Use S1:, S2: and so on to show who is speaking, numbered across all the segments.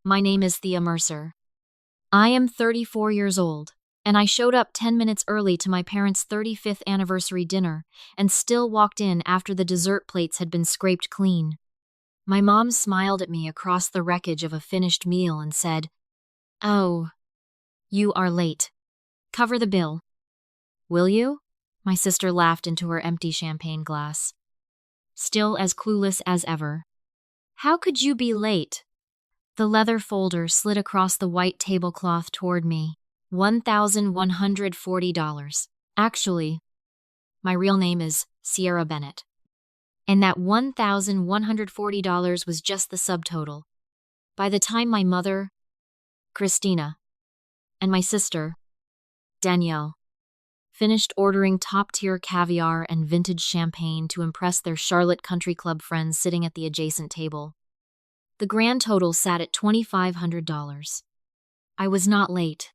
S1: My name is Thea Mercer. I am 34 years old, and I showed up 10 minutes early to my parents' 35th anniversary dinner and still walked in after the dessert plates had been scraped clean. My mom smiled at me across the wreckage of a finished meal and said, "Oh, you are late. Cover the bill. Will you?" My sister laughed into her empty champagne glass. Still as clueless as ever. "How could you be late?" The leather folder slid across the white tablecloth toward me. $1,140. Actually, my real name is Sierra Bennett. And that $1,140 was just the subtotal. By the time my mother, Christina, and my sister, Danielle, finished ordering top-tier caviar and vintage champagne to impress their Charlotte Country Club friends sitting at the adjacent table, the grand total sat at $2,500. I was not late.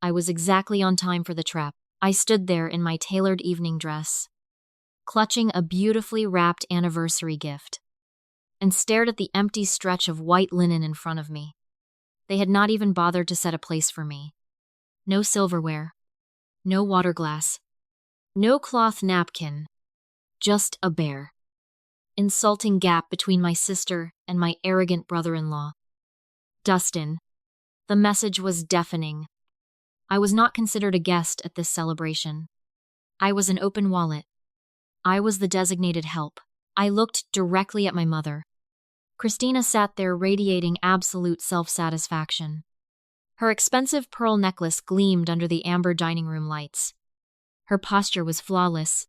S1: I was exactly on time for the trap. I stood there in my tailored evening dress, clutching a beautifully wrapped anniversary gift, and stared at the empty stretch of white linen in front of me. They had not even bothered to set a place for me. No silverware, no water glass, no cloth napkin, just a bare, insulting gap between my sister and my arrogant brother-in-law. Dustin. The message was deafening. I was not considered a guest at this celebration. I was an open wallet. I was the designated help. I looked directly at my mother. Christina sat there radiating absolute self-satisfaction. Her expensive pearl necklace gleamed under the amber dining room lights. Her posture was flawless,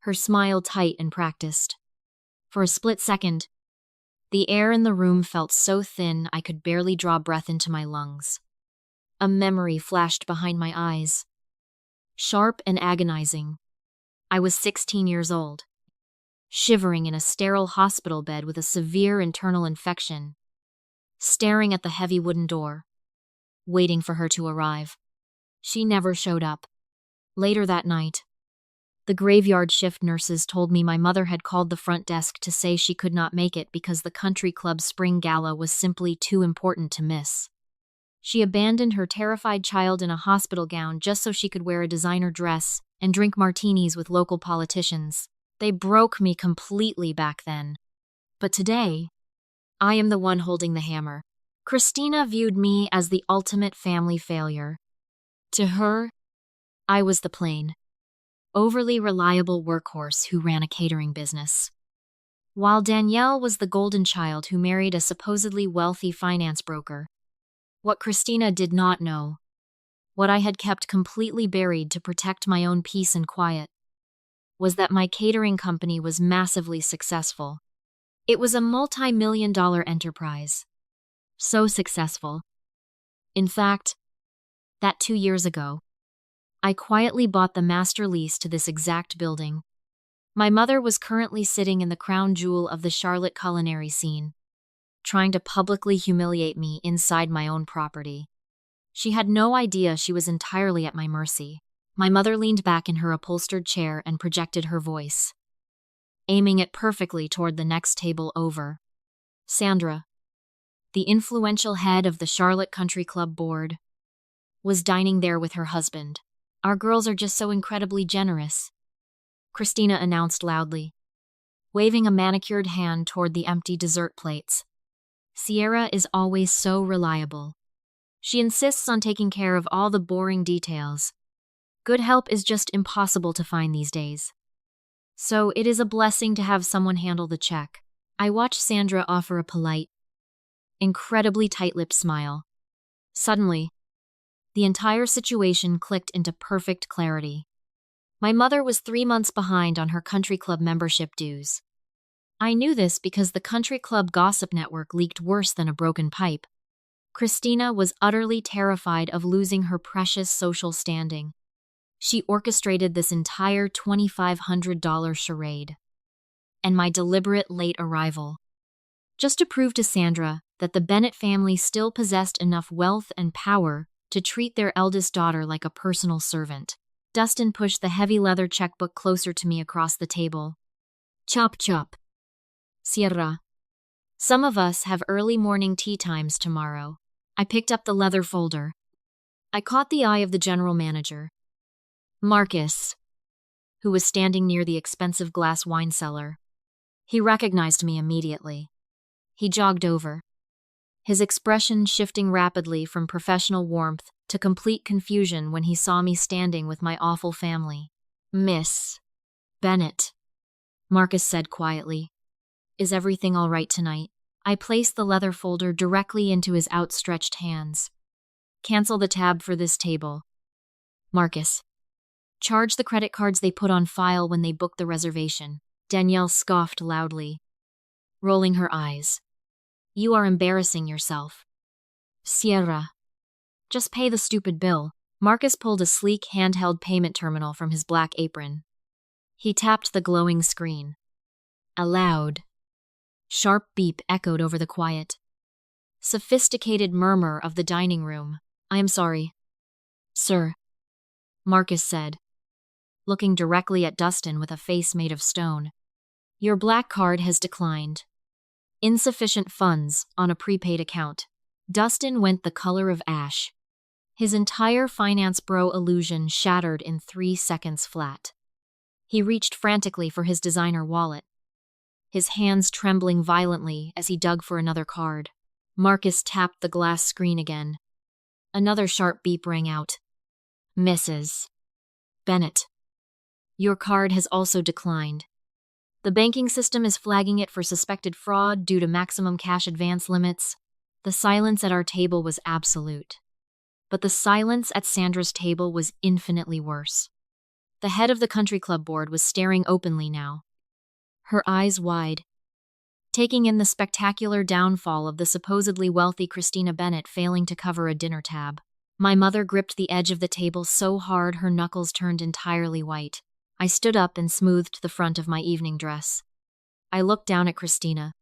S1: her smile tight and practiced. For a split second, the air in the room felt so thin I could barely draw breath into my lungs. A memory flashed behind my eyes. Sharp and agonizing. I was 16 years old, shivering in a sterile hospital bed with a severe internal infection, staring at the heavy wooden door, waiting for her to arrive. She never showed up. Later that night, the graveyard shift nurses told me my mother had called the front desk to say she could not make it because the country club spring gala was simply too important to miss. She abandoned her terrified child in a hospital gown just so she could wear a designer dress and drink martinis with local politicians. They broke me completely back then. But today, I am the one holding the hammer. Christina viewed me as the ultimate family failure. To her, I was the plain, overly reliable workhorse who ran a catering business, while Danielle was the golden child who married a supposedly wealthy finance broker. What Christina did not know, what I had kept completely buried to protect my own peace and quiet, was that my catering company was massively successful. It was a multi-million-dollar enterprise. So successful. In fact, that 2 years ago, I quietly bought the master lease to this exact building. My mother was currently sitting in the crown jewel of the Charlotte culinary scene, trying to publicly humiliate me inside my own property. She had no idea she was entirely at my mercy. My mother leaned back in her upholstered chair and projected her voice, aiming it perfectly toward the next table over. Sandra, the influential head of the Charlotte Country Club board, was dining there with her husband. "Our girls are just so incredibly generous," Christina announced loudly, waving a manicured hand toward the empty dessert plates. "Sierra is always so reliable. She insists on taking care of all the boring details. Good help is just impossible to find these days. So it is a blessing to have someone handle the check." I watched Sandra offer a polite, incredibly tight-lipped smile. Suddenly, the entire situation clicked into perfect clarity. My mother was 3 months behind on her country club membership dues. I knew this because the country club gossip network leaked worse than a broken pipe. Christina was utterly terrified of losing her precious social standing. She orchestrated this entire $2,500 charade, and my deliberate late arrival, just to prove to Sandra that the Bennett family still possessed enough wealth and power to treat their eldest daughter like a personal servant. Dustin pushed the heavy leather checkbook closer to me across the table. "Chop chop. Sierra, Some of us have early morning tea times tomorrow. I picked up the leather folder. I caught the eye of the general manager, Marcus, who was standing near the expensive glass wine cellar. He recognized me immediately. He jogged over, his expression shifting rapidly from professional warmth to complete confusion when he saw me standing with my awful family. "Miss Bennett," Marcus said quietly, "is everything all right tonight?" I placed the leather folder directly into his outstretched hands. "Cancel the tab for this table, Marcus. Charge the credit cards they put on file when they booked the reservation." Danielle scoffed loudly, rolling her eyes. "You are embarrassing yourself." "Sierra, just pay the stupid bill." Marcus pulled a sleek handheld payment terminal from his black apron. He tapped the glowing screen. A loud, sharp beep echoed over the quiet, sophisticated murmur of the dining room. "I am sorry, sir," Marcus said, looking directly at Dustin with a face made of stone. "Your black card has declined. Insufficient funds on a prepaid account." Dustin went the color of ash. His entire finance bro illusion shattered in 3 seconds flat. He reached frantically for his designer wallet, his hands trembling violently as he dug for another card. Marcus tapped the glass screen again. Another sharp beep rang out. "Mrs. Bennett, your card has also declined. The banking system is flagging it for suspected fraud due to maximum cash advance limits." The silence at our table was absolute. But the silence at Sandra's table was infinitely worse. The head of the country club board was staring openly now, her eyes wide, taking in the spectacular downfall of the supposedly wealthy Christina Bennett failing to cover a dinner tab. My mother gripped the edge of the table so hard her knuckles turned entirely white. I stood up and smoothed the front of my evening dress. I looked down at Christina,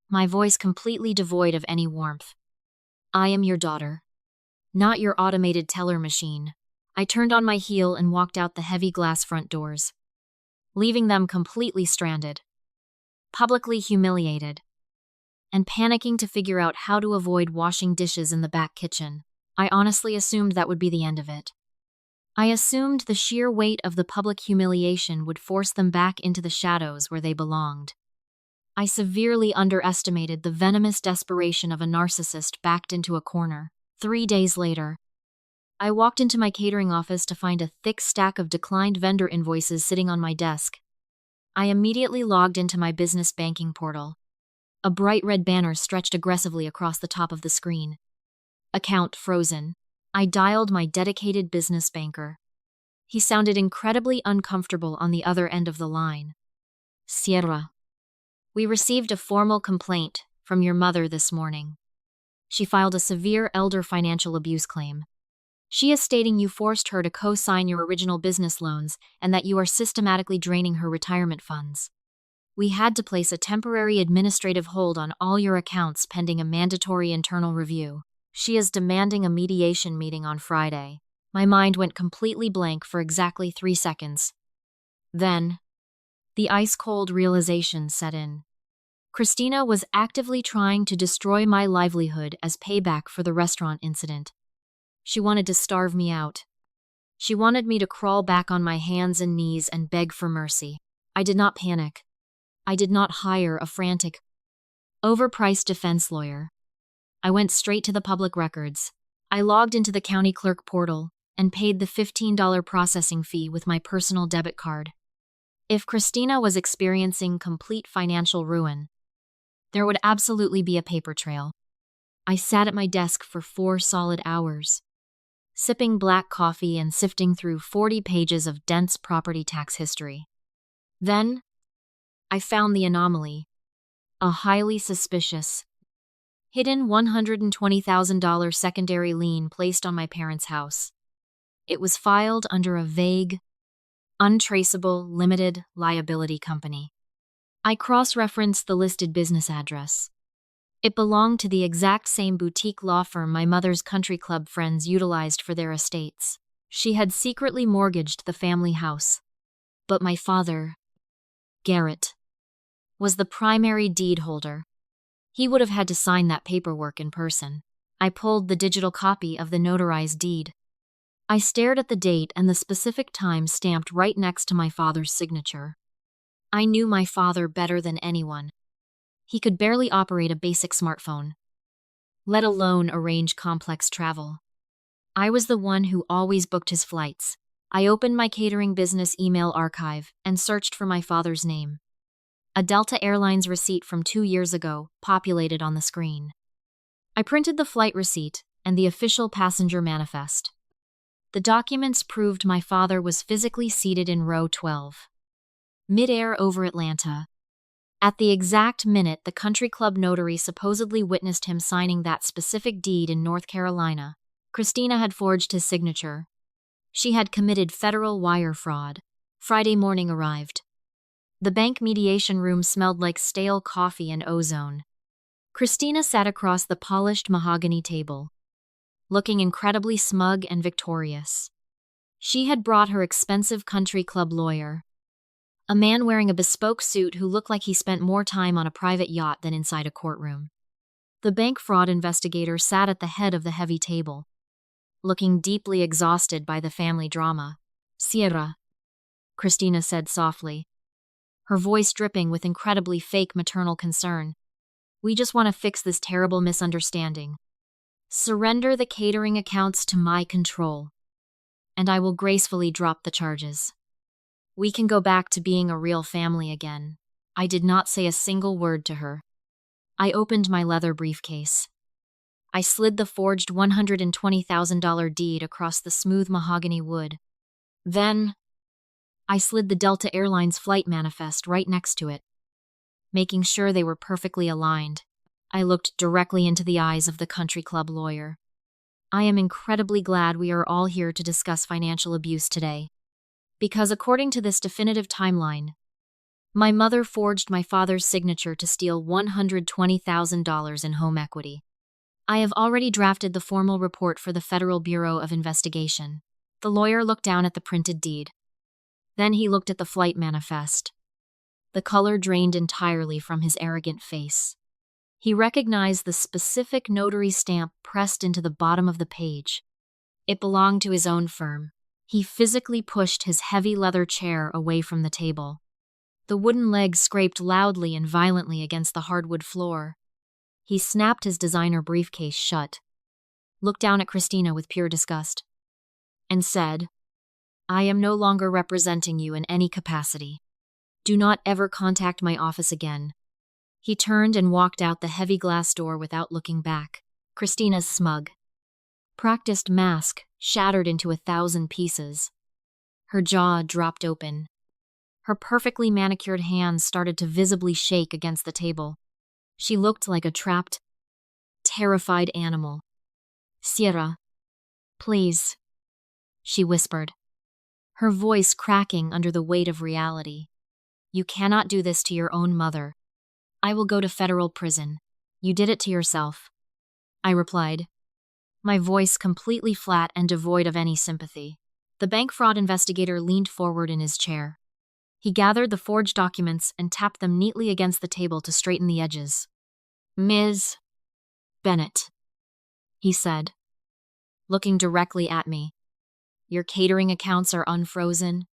S1: my voice completely devoid of any warmth. "I am your daughter, not your automated teller machine." I turned on my heel and walked out the heavy glass front doors, leaving them completely stranded, publicly humiliated, and panicking to figure out how to avoid washing dishes in the back kitchen. I honestly assumed that would be the end of it. I assumed the sheer weight of the public humiliation would force them back into the shadows where they belonged. I severely underestimated the venomous desperation of a narcissist backed into a corner. 3 days later, I walked into my catering office to find a thick stack of declined vendor invoices sitting on my desk. I immediately logged into my business banking portal. A bright red banner stretched aggressively across the top of the screen. "Account frozen." I dialed my dedicated business banker. He sounded incredibly uncomfortable on the other end of the line. "Sierra, we received a formal complaint from your mother this morning. She filed a severe elder financial abuse claim. She is stating you forced her to co-sign your original business loans and that you are systematically draining her retirement funds. We had to place a temporary administrative hold on all your accounts pending a mandatory internal review. She is demanding a mediation meeting on Friday." My mind went completely blank for exactly 3 seconds. Then, the ice-cold realization set in. Christina was actively trying to destroy my livelihood as payback for the restaurant incident. She wanted to starve me out. She wanted me to crawl back on my hands and knees and beg for mercy. I did not panic. I did not hire a frantic, overpriced defense lawyer. I went straight to the public records. I logged into the county clerk portal and paid the $15 processing fee with my personal debit card. If Christina was experiencing complete financial ruin, there would absolutely be a paper trail. I sat at my desk for 4 solid hours, sipping black coffee and sifting through 40 pages of dense property tax history. Then, I found the anomaly, a highly suspicious, hidden $120,000 secondary lien placed on my parents' house. It was filed under a vague, untraceable limited liability company. I cross-referenced the listed business address. It belonged to the exact same boutique law firm my mother's country club friends utilized for their estates. She had secretly mortgaged the family house. But my father, Garrett, was the primary deed holder. He would have had to sign that paperwork in person. I pulled the digital copy of the notarized deed. I stared at the date and the specific time stamped right next to my father's signature. I knew my father better than anyone. He could barely operate a basic smartphone, let alone arrange complex travel. I was the one who always booked his flights. I opened my catering business email archive and searched for my father's name. A Delta Airlines receipt from 2 years ago populated on the screen. I printed the flight receipt and the official passenger manifest. The documents proved my father was physically seated in row 12, midair over Atlanta. At the exact minute the country club notary supposedly witnessed him signing that specific deed in North Carolina, Christina had forged his signature. She had committed federal wire fraud. Friday morning arrived. The bank mediation room smelled like stale coffee and ozone. Christina sat across the polished mahogany table, looking incredibly smug and victorious. She had brought her expensive country club lawyer, a man wearing a bespoke suit who looked like he spent more time on a private yacht than inside a courtroom. The bank fraud investigator sat at the head of the heavy table, looking deeply exhausted by the family drama. "Sierra," Christina said softly, her voice dripping with incredibly fake maternal concern. "We just want to fix this terrible misunderstanding. Surrender the catering accounts to my control, and I will gracefully drop the charges. We can go back to being a real family again." I did not say a single word to her. I opened my leather briefcase. I slid the forged $120,000 deed across the smooth mahogany wood. Then, I slid the Delta Airlines flight manifest right next to it. Making sure they were perfectly aligned, I looked directly into the eyes of the country club lawyer. "I am incredibly glad we are all here to discuss financial abuse today. Because according to this definitive timeline, my mother forged my father's signature to steal $120,000 in home equity. I have already drafted the formal report for the Federal Bureau of Investigation." The lawyer looked down at the printed deed. Then he looked at the flight manifest. The color drained entirely from his arrogant face. He recognized the specific notary stamp pressed into the bottom of the page. It belonged to his own firm. He physically pushed his heavy leather chair away from the table. The wooden legs scraped loudly and violently against the hardwood floor. He snapped his designer briefcase shut, looked down at Christina with pure disgust, and said, "I am no longer representing you in any capacity. Do not ever contact my office again." He turned and walked out the heavy glass door without looking back. Christina's smug, practiced mask shattered into 1,000 pieces. Her jaw dropped open. Her perfectly manicured hands started to visibly shake against the table. She looked like a trapped, terrified animal. "Sierra, please," she whispered, her voice cracking under the weight of reality. "You cannot do this to your own mother. I will go to federal prison. You did it to yourself," I replied, my voice completely flat and devoid of any sympathy. The bank fraud investigator leaned forward in his chair. He gathered the forged documents and tapped them neatly against the table to straighten the edges. "Ms. Bennett," he said, looking directly at me, "your catering accounts are unfrozen,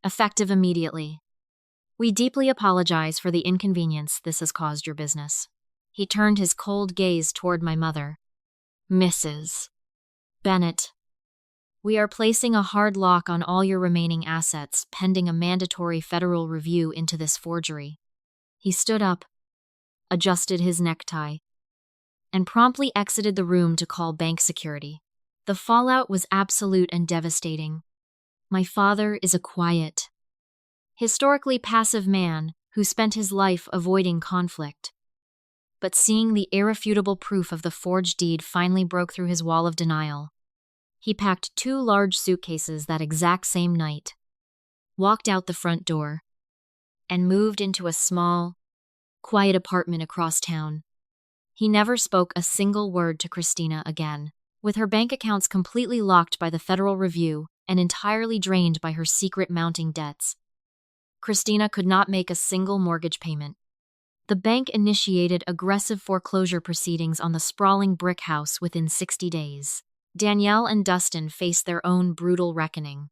S1: effective immediately. We deeply apologize for the inconvenience this has caused your business." He turned his cold gaze toward my mother. "Mrs. Bennett, we are placing a hard lock on all your remaining assets pending a mandatory federal review into this forgery." He stood up, adjusted his necktie, and promptly exited the room to call bank security. The fallout was absolute and devastating. My father is a quiet, historically passive man who spent his life avoiding conflict. But seeing the irrefutable proof of the forged deed finally broke through his wall of denial. He packed 2 large suitcases that exact same night, walked out the front door, and moved into a small, quiet apartment across town. He never spoke a single word to Christina again. With her bank accounts completely locked by the federal review and entirely drained by her secret mounting debts, Christina could not make a single mortgage payment. The bank initiated aggressive foreclosure proceedings on the sprawling brick house within 60 days. Danielle and Dustin faced their own brutal reckoning.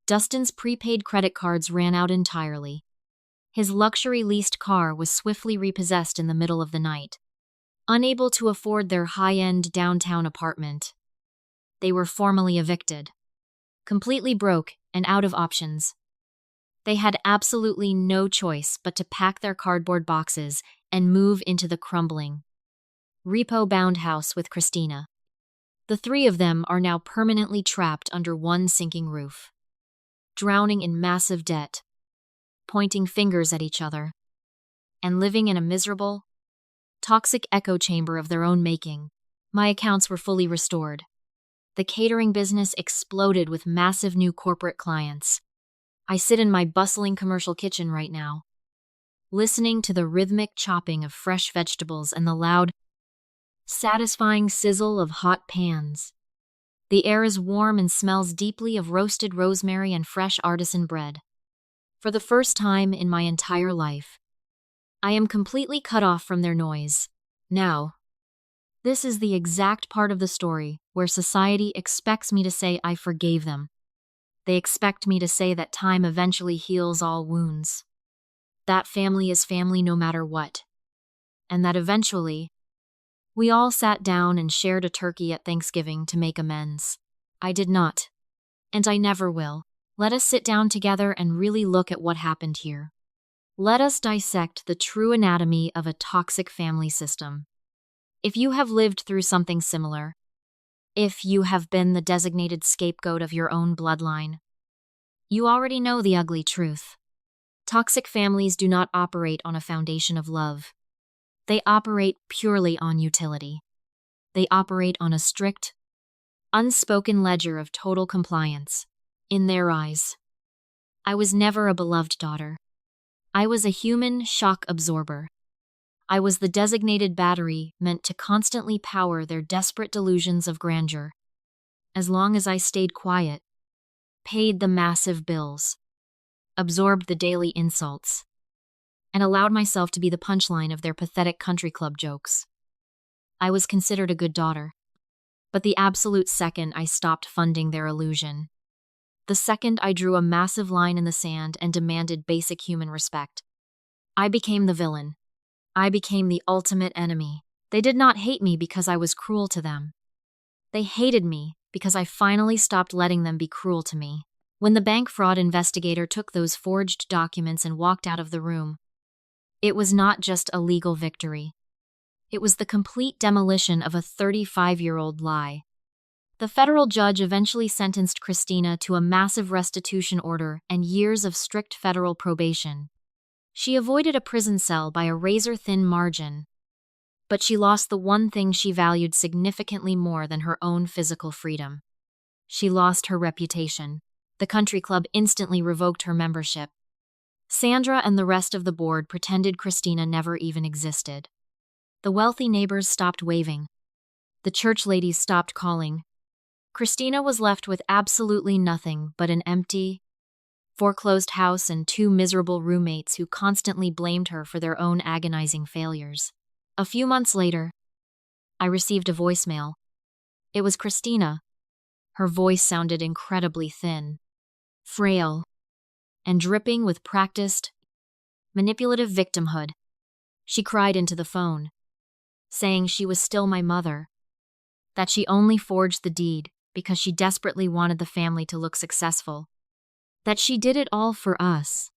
S1: Dustin's prepaid credit cards ran out entirely. His luxury leased car was swiftly repossessed in the middle of the night. Unable to afford their high-end downtown apartment, they were formally evicted. Completely broke and out of options, they had absolutely no choice but to pack their cardboard boxes and move into the crumbling, repo-bound house with Christina. The three of them are now permanently trapped under one sinking roof, drowning in massive debt, pointing fingers at each other, and living in a miserable, toxic echo chamber of their own making. My accounts were fully restored. The catering business exploded with massive new corporate clients. I sit in my bustling commercial kitchen right now, listening to the rhythmic chopping of fresh vegetables and the loud, satisfying sizzle of hot pans. The air is warm and smells deeply of roasted rosemary and fresh artisan bread. For the first time in my entire life, I am completely cut off from their noise. Now, this is the exact part of the story where society expects me to say I forgave them. They expect me to say that time eventually heals all wounds. That family is family no matter what. And that eventually, we all sat down and shared a turkey at Thanksgiving to make amends. I did not. And I never will. Let us sit down together and really look at what happened here. Let us dissect the true anatomy of a toxic family system. If you have lived through something similar, if you have been the designated scapegoat of your own bloodline, you already know the ugly truth. Toxic families do not operate on a foundation of love. They operate purely on utility. They operate on a strict, unspoken ledger of total compliance. In their eyes, I was never a beloved daughter. I was a human shock absorber. I was the designated battery meant to constantly power their desperate delusions of grandeur. As long as I stayed quiet, paid the massive bills, absorbed the daily insults, and allowed myself to be the punchline of their pathetic country club jokes, I was considered a good daughter. But the absolute second I stopped funding their illusion, the second I drew a massive line in the sand and demanded basic human respect, I became the villain. I became the ultimate enemy. They did not hate me because I was cruel to them. They hated me because I finally stopped letting them be cruel to me. When the bank fraud investigator took those forged documents and walked out of the room, it was not just a legal victory. It was the complete demolition of a 35-year-old lie. The federal judge eventually sentenced Christina to a massive restitution order and years of strict federal probation. She avoided a prison cell by a razor-thin margin, but she lost the one thing she valued significantly more than her own physical freedom. She lost her reputation. The country club instantly revoked her membership. Sandra and the rest of the board pretended Christina never even existed. The wealthy neighbors stopped waving. The church ladies stopped calling. Christina was left with absolutely nothing but an empty, foreclosed house and two miserable roommates who constantly blamed her for their own agonizing failures. A few months later, I received a voicemail. It was Christina. Her voice sounded incredibly thin, frail, and dripping with practiced, manipulative victimhood. She cried into the phone, saying she was still my mother, that she only forged the deed because she desperately wanted the family to look successful, that she did it all for us.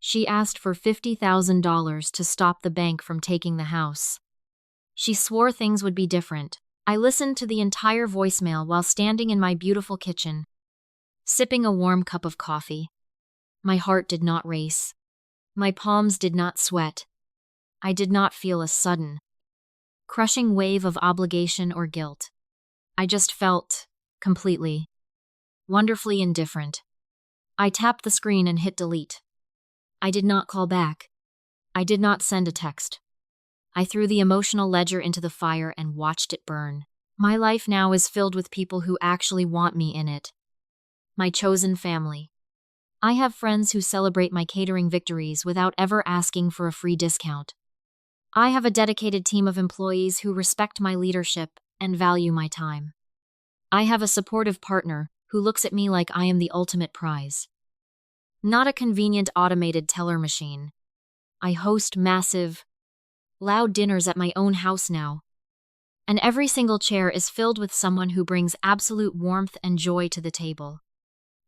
S1: She asked for $50,000 to stop the bank from taking the house. She swore things would be different. I listened to the entire voicemail while standing in my beautiful kitchen, sipping a warm cup of coffee. My heart did not race. My palms did not sweat. I did not feel a sudden, crushing wave of obligation or guilt. I just felt completely, wonderfully indifferent. I tapped the screen and hit delete. I did not call back. I did not send a text. I threw the emotional ledger into the fire and watched it burn. My life now is filled with people who actually want me in it. My chosen family. I have friends who celebrate my catering victories without ever asking for a free discount. I have a dedicated team of employees who respect my leadership and value my time. I have a supportive partner who looks at me like I am the ultimate prize. Not a convenient automated teller machine. I host massive, loud dinners at my own house now. And every single chair is filled with someone who brings absolute warmth and joy to the table.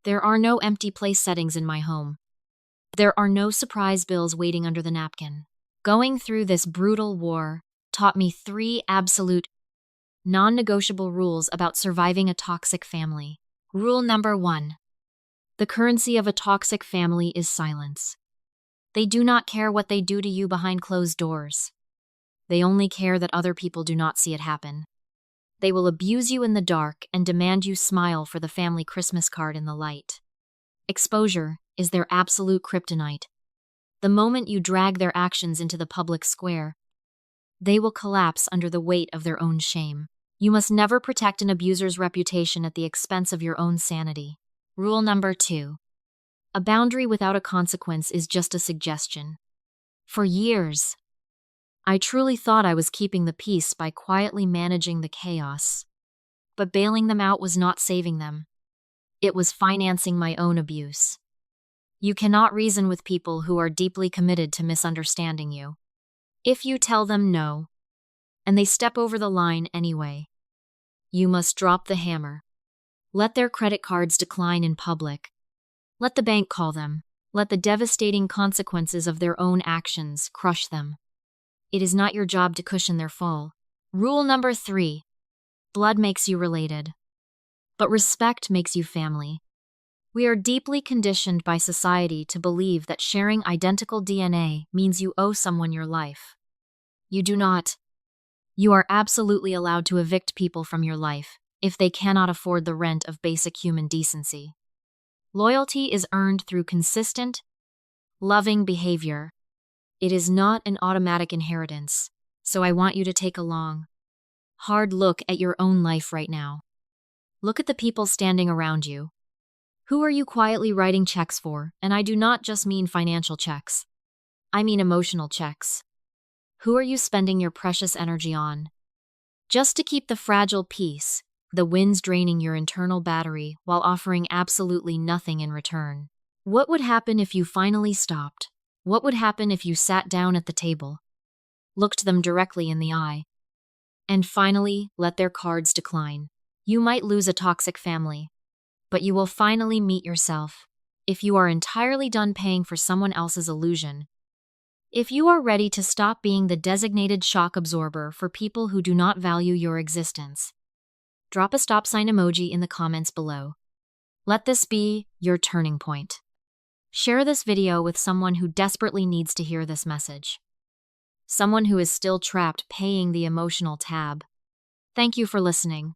S1: There are no empty place settings in my home. There are no surprise bills waiting under the napkin. Going through this brutal war taught me 3 absolute, non-negotiable rules about surviving a toxic family. Rule number 1. The currency of a toxic family is silence. They do not care what they do to you behind closed doors. They only care that other people do not see it happen. They will abuse you in the dark and demand you smile for the family Christmas card in the light. Exposure is their absolute kryptonite. The moment you drag their actions into the public square, they will collapse under the weight of their own shame. You must never protect an abuser's reputation at the expense of your own sanity. Rule number 2. A boundary without a consequence is just a suggestion. For years, I truly thought I was keeping the peace by quietly managing the chaos. But bailing them out was not saving them. It was financing my own abuse. You cannot reason with people who are deeply committed to misunderstanding you. If you tell them no, and they step over the line anyway, you must drop the hammer. Let their credit cards decline in public. Let the bank call them. Let the devastating consequences of their own actions crush them. It is not your job to cushion their fall. Rule number 3. Blood makes you related, but respect makes you family. We are deeply conditioned by society to believe that sharing identical DNA means you owe someone your life. You do not. You are absolutely allowed to evict people from your life if they cannot afford the rent of basic human decency. Loyalty is earned through consistent, loving behavior. It is not an automatic inheritance, so I want you to take a long, hard look at your own life right now. Look at the people standing around you. Who are you quietly writing checks for? And I do not just mean financial checks. I mean emotional checks. Who are you spending your precious energy on? Just to keep the fragile peace, the winds draining your internal battery while offering absolutely nothing in return. What would happen if you finally stopped? What would happen if you sat down at the table, looked them directly in the eye, and finally let their cards decline? You might lose a toxic family, but you will finally meet yourself if you are entirely done paying for someone else's illusion. If you are ready to stop being the designated shock absorber for people who do not value your existence, drop a stop sign emoji in the comments below. Let this be your turning point. Share this video with someone who desperately needs to hear this message. Someone who is still trapped paying the emotional tab. Thank you for listening.